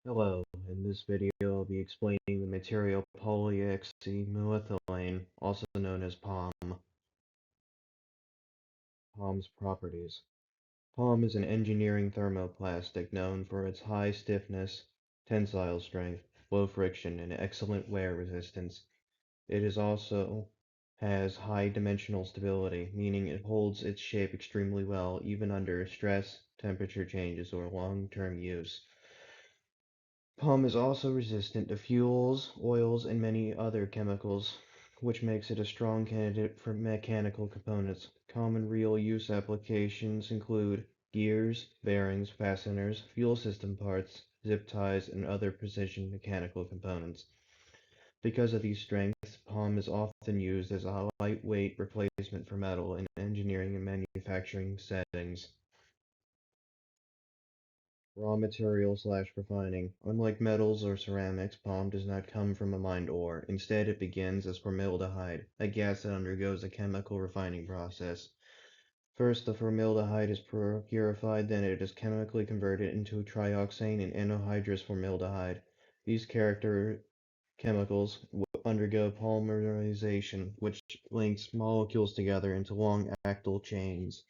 Hello, in this video I'll be explaining the material polyoxymethylene, also known as POM. POM's properties. POM is an engineering thermoplastic known for its high stiffness, tensile strength, low friction, and excellent wear resistance. It is also has high dimensional stability, meaning it holds its shape extremely well even under stress, temperature changes, or long-term use. POM is also resistant to fuels, oils, and many other chemicals, which makes it a strong candidate for mechanical components. Common real-use applications include gears, bearings, fasteners, fuel system parts, zip ties, and other precision mechanical components. Because of these strengths, POM is often used as a lightweight replacement for metal in engineering and manufacturing settings. Raw material/refining. Unlike metals or ceramics, POM does not come from a mined ore. Instead, it begins as formaldehyde, a gas that undergoes a chemical refining process. First, the formaldehyde is purified, then it is chemically converted into trioxane and anhydrous formaldehyde. These character chemicals undergo polymerization, which links molecules together into long acyl chains.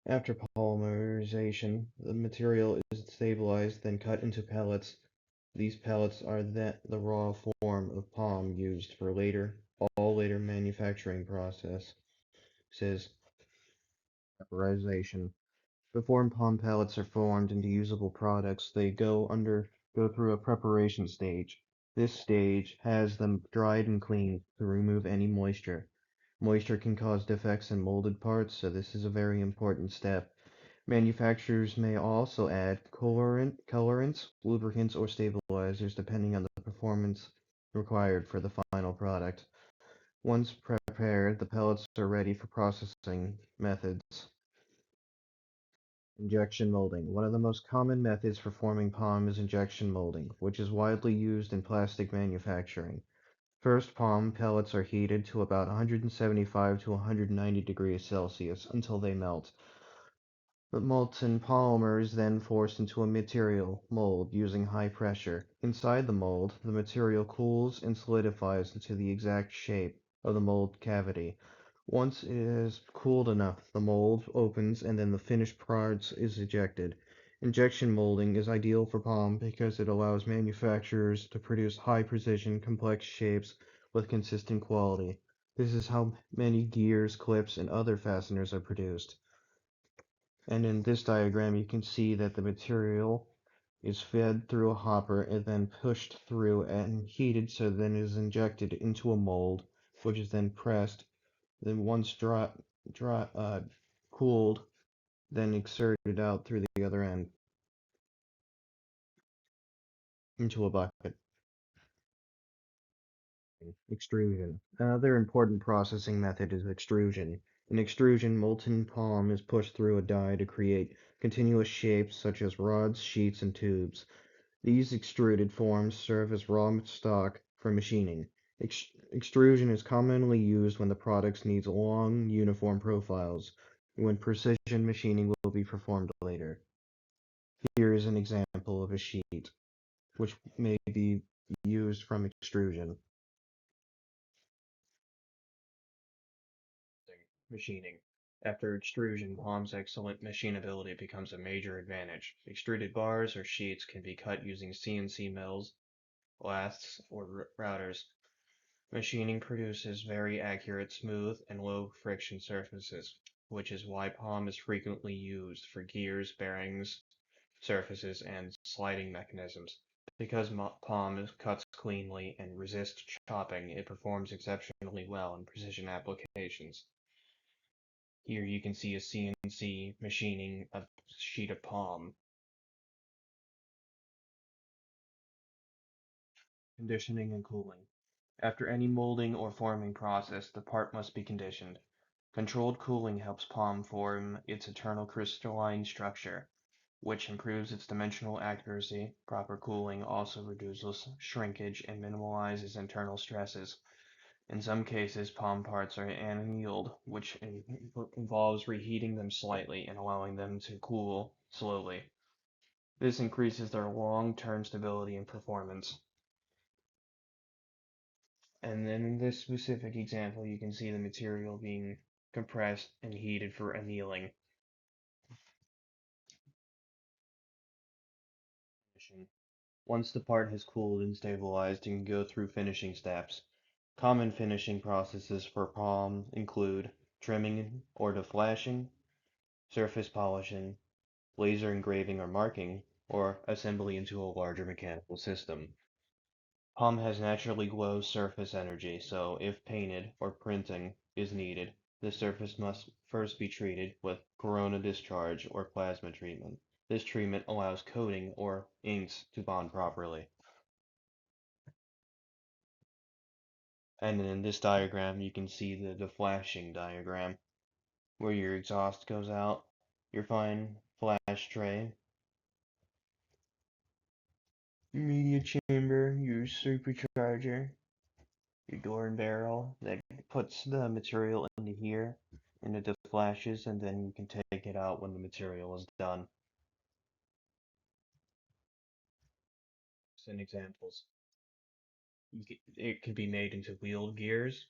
After polymerization, the material is stabilized, then cut into pellets. These pellets are the raw form of POM used for all later manufacturing processes. Vaporization. Before POM pellets are formed into usable products, they go through a preparation stage. This stage has them dried and cleaned to remove any moisture. Moisture can cause defects in molded parts, so this is a very important step. Manufacturers may also add colorants, lubricants, or stabilizers depending on the performance required for the final product. Once prepared, the pellets are ready for processing methods. Injection molding. One of the most common methods for forming POM is injection molding, which is widely used in plastic manufacturing. First, POM pellets are heated to about 175 to 190 degrees Celsius until they melt. The molten polymer is then forced into a material mold using high pressure. Inside the mold, the material cools and solidifies into the exact shape of the mold cavity. Once it is cooled enough, the mold opens and then the finished product is ejected. Injection molding is ideal for POM because it allows manufacturers to produce high-precision, complex shapes with consistent quality. This is how many gears, clips, and other fasteners are produced. And in this diagram, you can see that the material is fed through a hopper and then pushed through and heated, so then is injected into a mold, which is then pressed. Then once cooled, then exerted out through the other end into a bucket. Extrusion. Another important processing method is extrusion. In extrusion, molten POM is pushed through a die to create continuous shapes such as rods, sheets, and tubes. These extruded forms serve as raw stock for machining. Extrusion is commonly used when the product needs long, uniform profiles, when precision machining will be performed later. Here is an example of a sheet, which may be used from extrusion. Machining. After extrusion, POM's excellent machinability becomes a major advantage. Extruded bars or sheets can be cut using CNC mills, lathes, or routers. Machining produces very accurate, smooth, and low-friction surfaces, which is why POM is frequently used for gears, bearings, surfaces, and sliding mechanisms. Because POM cuts cleanly and resists chopping, it performs exceptionally well in precision applications. Here you can see a CNC machining a sheet of POM. Conditioning and cooling. After any molding or forming process, the part must be conditioned. Controlled cooling helps POM form its eternal crystalline structure, which improves its dimensional accuracy. Proper cooling also reduces shrinkage and minimizes internal stresses. In some cases, POM parts are annealed, which involves reheating them slightly and allowing them to cool slowly. This increases their long-term stability and performance. And then in this specific example, you can see the material being compressed and heated for annealing. Once the part has cooled and stabilized, you can go through finishing steps. Common finishing processes for POM include trimming or deflashing, surface polishing, laser engraving or marking, or assembly into a larger mechanical system. POM has naturally low surface energy, so if painted or printing is needed, the surface must first be treated with corona discharge or plasma treatment. This treatment allows coating or inks to bond properly. And in this diagram, you can see the deflashing diagram, where your exhaust goes out, your fine flash tray, your media chamber, your supercharger, your door and barrel that puts the material into here, and it deflashes, and then you can take it out when the material is done. Some examples. It can be made into wheeled gears,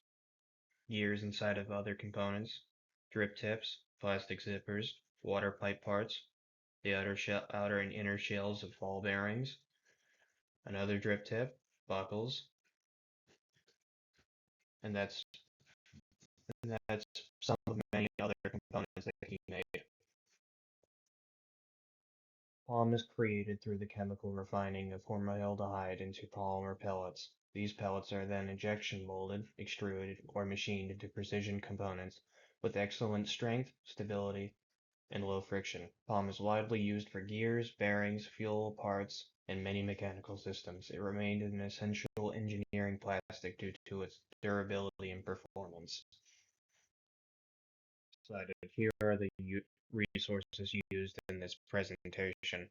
gears inside of other components, drip tips, plastic zippers, water pipe parts, the outer and inner shells of ball bearings, another drip tip, buckles, and that's some of many other components that he made. POM is created through the chemical refining of formaldehyde into polymer pellets. These pellets are then injection molded, extruded, or machined into precision components with excellent strength, stability, and low friction. POM is widely used for gears, bearings, fuel parts, and many mechanical systems. It remained an essential engineering plastic due to its durability and performance. Here are the resources used in this presentation.